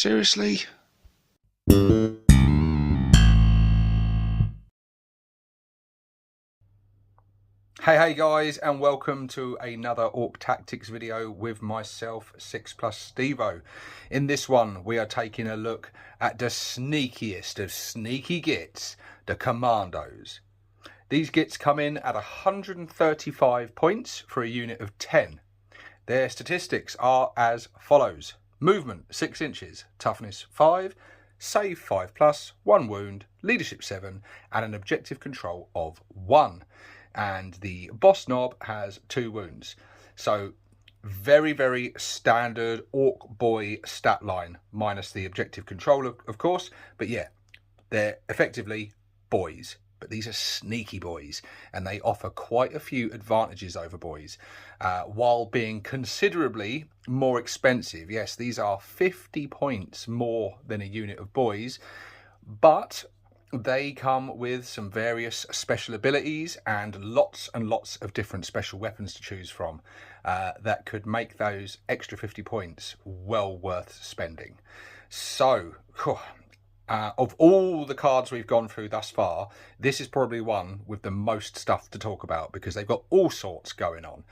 Seriously? Hey guys, and welcome to another Orc Tactics video with myself, 6+ Stevo. In this one, we are taking a look at the sneakiest of sneaky gits, the Kommandos. These gits come in at 135 points for a unit of 10. Their statistics are as follows: movement 6 inches, toughness 5, save 5+, 1 wound, leadership 7, and an objective control of 1. And the boss knob has 2 wounds. So very standard Orc boy stat line, minus the objective control of course. But yeah, they're effectively boys, but these are sneaky boys, and they offer quite a few advantages over boys, while being considerably more expensive. Yes, these are 50 points more than a unit of boys, but they come with some various special abilities and lots of different special weapons to choose from, that could make those extra 50 points well worth spending. So, of all the cards we've gone through thus far, this is probably one with the most stuff to talk about, because they've got all sorts going on.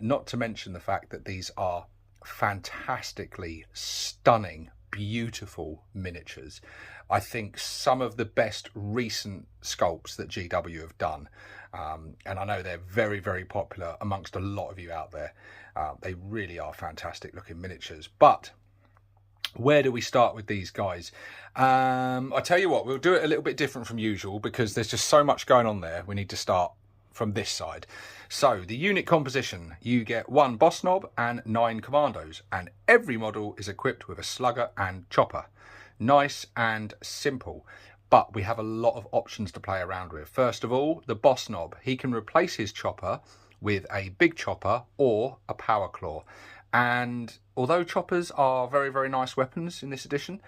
Not to mention the fact that these are fantastically stunning, beautiful miniatures. I think some of the best recent sculpts that GW have done, and I know they're very popular amongst a lot of you out there. They really are fantastic looking miniatures. But where do we start with these guys? I tell you what, we'll do it a little bit different from usual, because there's just so much going on there. We need to start from this side. So the unit composition: you get 1 boss knob and 9 commandos, and every model is equipped with a slugger and chopper. Nice and simple, but we have a lot of options to play around with. First of all, the boss knob, he can replace his chopper with a big chopper or a power claw. And although choppers are very nice weapons in this edition,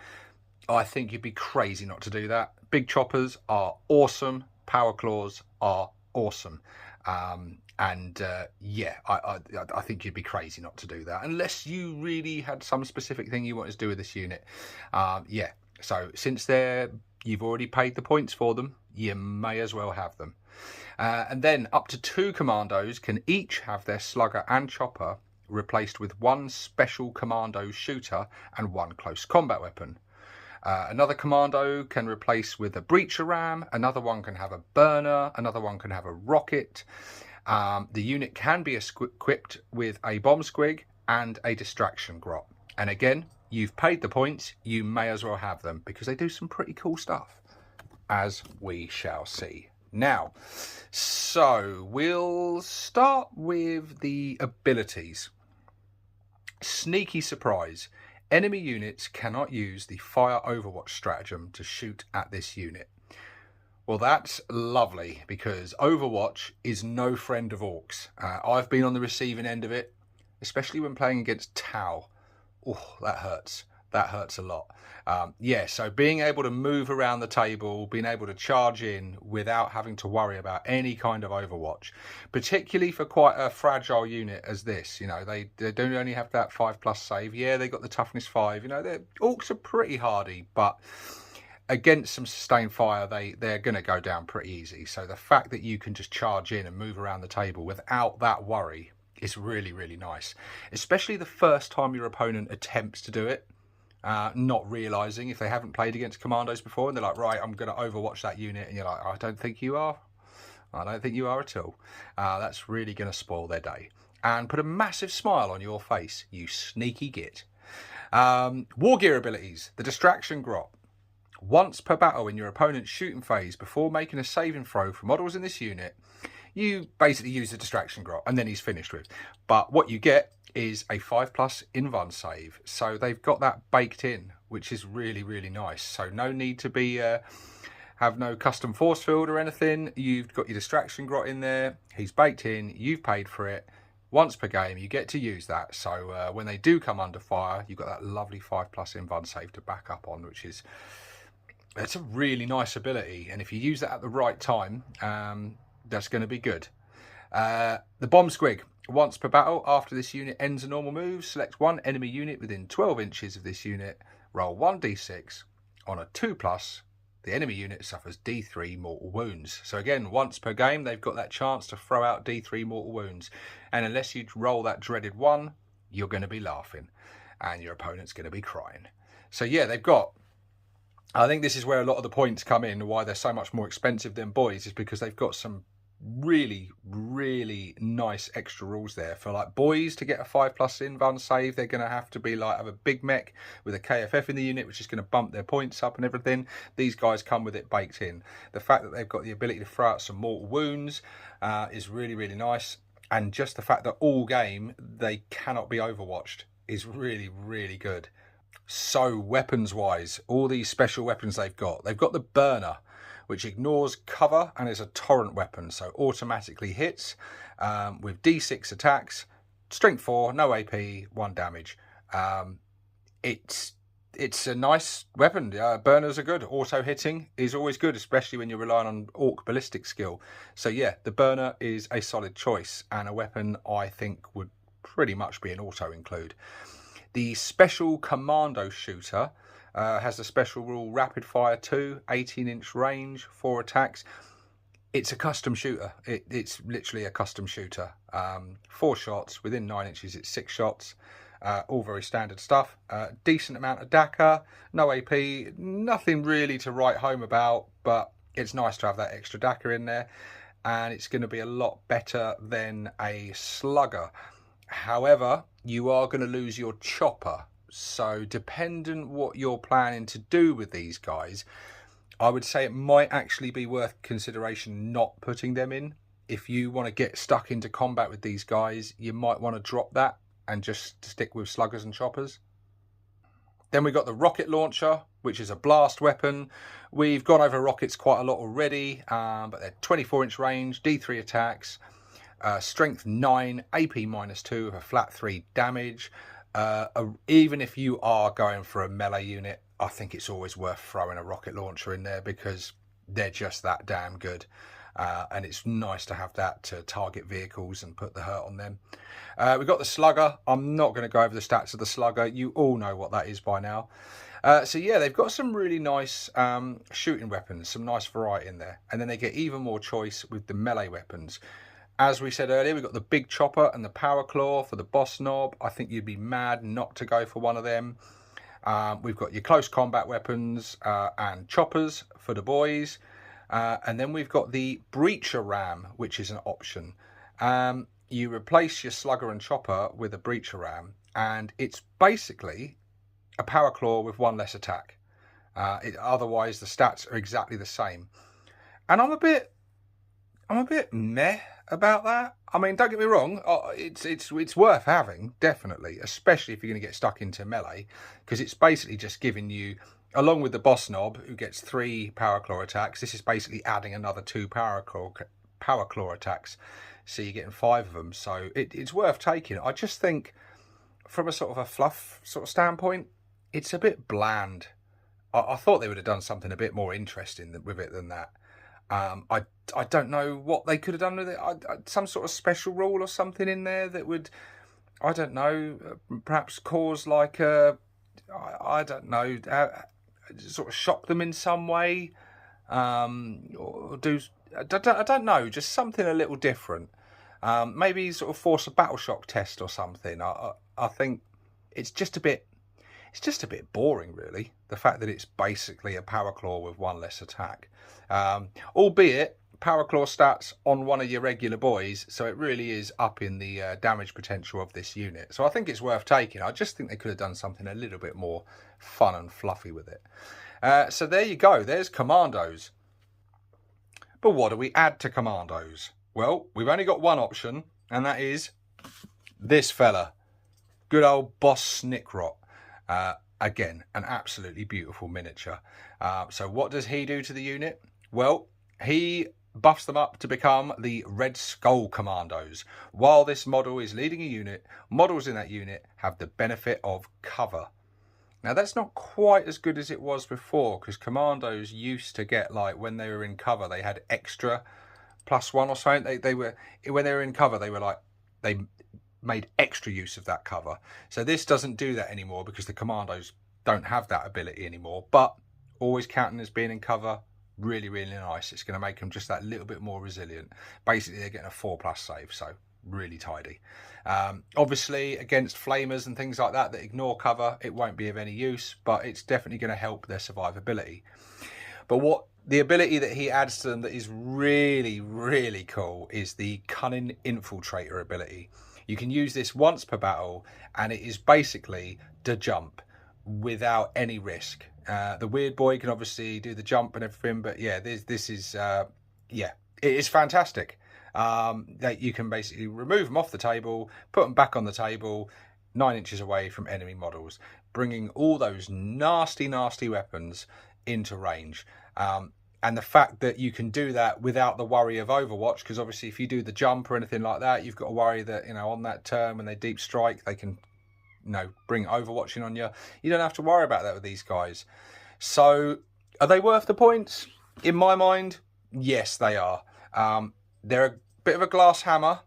I think you'd be crazy not to do that. Big choppers are awesome, power claws are awesome. Yeah, I think you'd be crazy not to do that, unless you really had some specific thing you wanted to do with this unit. Yeah, so since you've already paid the points for them, you may as well have them. And then up to 2 commandos can each have their slugger and chopper replaced with 1 special commando shooter and 1 close combat weapon. Another commando can replace with a breacher ram, another one can have a burner, another one can have a rocket. The unit can be equipped with a bomb squig and a distraction grot. And again, you've paid the points, you may as well have them, because they do some pretty cool stuff, as we shall see. Now, so we'll start with the abilities. Sneaky surprise: enemy units cannot use the fire overwatch stratagem to shoot at this unit. Well, that's lovely, because Overwatch is no friend of Orcs. I've been on the receiving end of it, especially when playing against Tau. Oh, that hurts. That hurts a lot. Yeah, so being able to move around the table, being able to charge in without having to worry about any kind of Overwatch, particularly for quite a fragile unit as this. You know, they don't only have that 5+ save. Yeah, they got the toughness 5. You know, Orcs are pretty hardy, but against some sustained fire, they're going to go down pretty easy. So the fact that you can just charge in and move around the table without that worry is really nice, especially the first time your opponent attempts to do it, not realizing, if they haven't played against commandos before, and they're like, right, I'm going to overwatch that unit, and you're like, I don't think you are. I don't think you are at all. That's really going to spoil their day and put a massive smile on your face, you sneaky git. War gear abilities: the distraction grot. Once per battle in your opponent's shooting phase, before making a saving throw for models in this unit, you basically use the distraction grot, and then he's finished with. But what you get is a 5+ invuln save, so they've got that baked in, which is really nice. So no need to be have no custom force field or anything. You've got your distraction grot in there, he's baked in, you've paid for it. Once per game you get to use that, so when they do come under fire, you've got that lovely 5+ invuln save to back up on, which is, it's a really nice ability, and if you use that at the right time, that's going to be good. The bomb squig: once per battle, after this unit ends a normal move, select 1 enemy unit within 12 inches of this unit Roll 1d6. On a 2+, the enemy unit suffers D3 mortal wounds. So again, once per game, they've got that chance to throw out D3 mortal wounds. And unless you roll that dreaded 1, you're going to be laughing. And your opponent's going to be crying. So yeah, they've got... I think this is where a lot of the points come in, why they're so much more expensive than boys, is because they've got some really, really nice extra rules there. For like boys to get a 5+ invuln save, they're going to have to be like have a big mech with a KFF in the unit, which is going to bump their points up and everything. These guys come with it baked in. The fact that they've got the ability to throw out some mortal wounds is really, really nice. And just the fact that all game they cannot be overwatched is really, really good. So weapons wise, all these special weapons they've got the burner, which ignores cover and is a torrent weapon, so automatically hits with D6 attacks, strength 4, no AP, 1 damage. It's a nice weapon. Burners are good. Auto hitting is always good, especially when you're relying on Ork ballistic skill. So yeah, the burner is a solid choice and a weapon I think would pretty much be an auto include. The special commando shooter has a special rule, rapid fire 2, 18-inch range, 4 attacks. It's a custom shooter. It's literally a custom shooter. 4 shots, within 9 inches it's 6 shots. All very standard stuff. Decent amount of DACA, no AP, nothing really to write home about, but it's nice to have that extra DACA in there. And it's going to be a lot better than a slugger. However, you are going to lose your chopper. So dependent what you're planning to do with these guys, I would say it might actually be worth consideration not putting them in. If you want to get stuck into combat with these guys, you might want to drop that and just stick with sluggers and choppers. Then we've got the rocket launcher, which is a blast weapon. We've gone over rockets quite a lot already, but they're 24-inch range, D3 attacks, strength 9, AP -2 with a flat 3 damage. Even if you are going for a melee unit, I think it's always worth throwing a rocket launcher in there because they're just that damn good. And it's nice to have that to target vehicles and put the hurt on them. We've got the slugger. I'm not going to go over the stats of the slugger. You all know what that is by now. So yeah, they've got some really nice shooting weapons, some nice variety in there. And then they get even more choice with the melee weapons. As we said earlier, we've got the big chopper and the power claw for the boss knob. I think you'd be mad not to go for one of them. We've got your close combat weapons and choppers for the boys. And then we've got the breacher ram, which is an option. You replace your slugger and chopper with a breacher ram, and it's basically a power claw with 1 less attack. Otherwise, the stats are exactly the same. And I'm a bit meh about that. I mean, don't get me wrong, it's worth having, definitely, especially if you're going to get stuck into melee, because it's basically just giving you, along with the boss knob, who gets 3 power claw attacks, this is basically adding another 2 power claw attacks, so you're getting 5 of them. So it's worth taking. I just think, from a sort of a fluff sort of standpoint, it's a bit bland. I thought they would have done something a bit more interesting with it than that. I don't know what they could have done with it. Some sort of special rule or something in there that would, I don't know, perhaps cause like a, I don't know, sort of shock them in some way, or do, I don't know, just something a little different. Maybe sort of force a battle shock test or something. I think it's just a bit boring, really. The fact that it's basically a power claw with 1 less attack. Albeit power claw stats on one of your regular boys, so it really is upping the damage potential of this unit. So I think it's worth taking. I just think they could have done something a little bit more fun and fluffy with it. So there you go. There's Kommandos. But what do we add to Kommandos? Well, we've only got one option, and that is this fella. Good old Boss Snickrot. Again, an absolutely beautiful miniature. So what does he do to the unit? Well, he buffs them up to become the Red Skull Kommandos. While this model is leading a unit, models in that unit have the benefit of cover. Now, that's not quite as good as it was before, because Kommandos used to get, like, when they were in cover, they had extra +1 or something. They were, when they were in cover, they were like, they made extra use of that cover. So this doesn't do that anymore, because the Kommandos don't have that ability anymore, but always counting as being in cover, really, really nice. It's going to make them just that little bit more resilient. Basically, they're getting a 4+ save, so really tidy. Obviously, against flamers and things like that ignore cover, it won't be of any use, but it's definitely going to help their survivability. But what the ability that he adds to them that is really, really cool is the Cunning Infiltrator ability. You can use this once per battle, and it is basically the jump without any risk. The weird boy can obviously do the jump and everything, but yeah, this is it is fantastic. That you can basically remove them off the table, put them back on the table, 9 inches away from enemy models, bringing all those nasty weapons into range. And the fact that you can do that without the worry of Overwatch, because obviously if you do the jump or anything like that, you've got to worry that, you know, on that turn when they deep strike, they can, you know, bring Overwatching on you. You don't have to worry about that with these guys. So are they worth the points? In my mind, yes, they are. They're a bit of a glass hammer.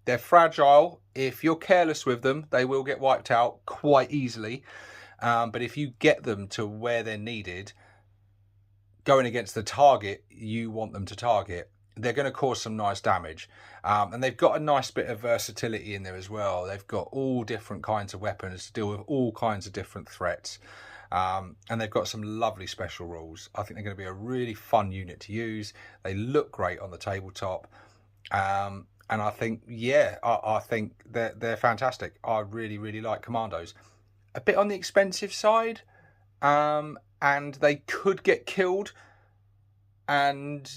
They're fragile. If you're careless with them, they will get wiped out quite easily. But if you get them to where they're needed, going against the target you want them to target, they're going to cause some nice damage. And they've got a nice bit of versatility in there as well. They've got all different kinds of weapons to deal with all kinds of different threats. And they've got some lovely special rules. I think they're going to be a really fun unit to use. They look great on the tabletop. And I think, yeah, I think they're fantastic. I really, really like Kommandos. A bit on the expensive side. And they could get killed and,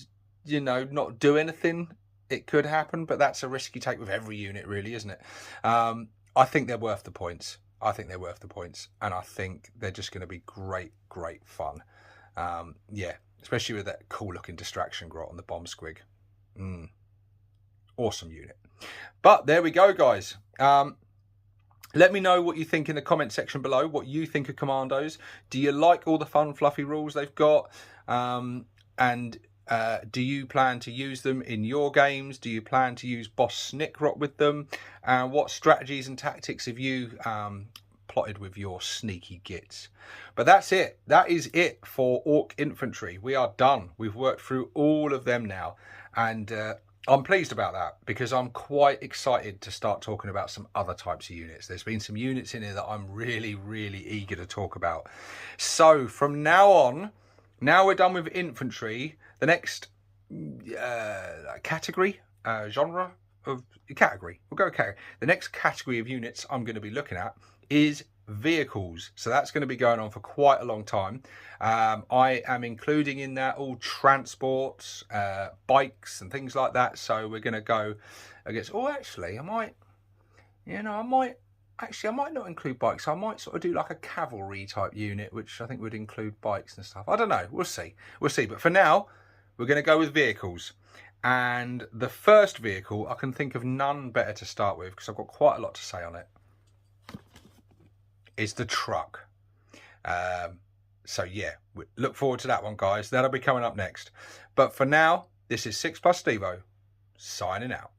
you know, not do anything. It could happen, but that's a risk you take with every unit, really, isn't it? I think they're worth the points. And I think they're just going to be great fun. Yeah, especially with that cool looking distraction grot on the bomb squig. Awesome unit. But there we go, guys. Let me know what you think in the comment section below, what you think of Kommandos. Do you like all the fun, fluffy rules they've got? And do you plan to use them in your games? Do you plan to use Boss Snickrot with them? And what strategies and tactics have you plotted with your Sneaky Gitz? But that's it. That is it for Orc Infantry. We are done. We've worked through all of them now. And I'm pleased about that because I'm quite excited to start talking about some other types of units. There's been some units in here that I'm really, really eager to talk about. So from now on, now we're done with infantry, the next category, genre of category, we'll go category. The next category of units I'm going to be looking at is vehicles. So that's going to be going on for quite a long time. I am including in that all transports, bikes and things like that. So we're going to go against, I might not include bikes. I might sort of do like a cavalry type unit, which I think would include bikes and stuff. I don't know. We'll see. But for now, we're going to go with vehicles. And the first vehicle, I can think of none better to start with because I've got quite a lot to say on it. Is the truck. So yeah, look forward to that one, guys. That'll be coming up next. But for now, this is 6+ Stevo signing out.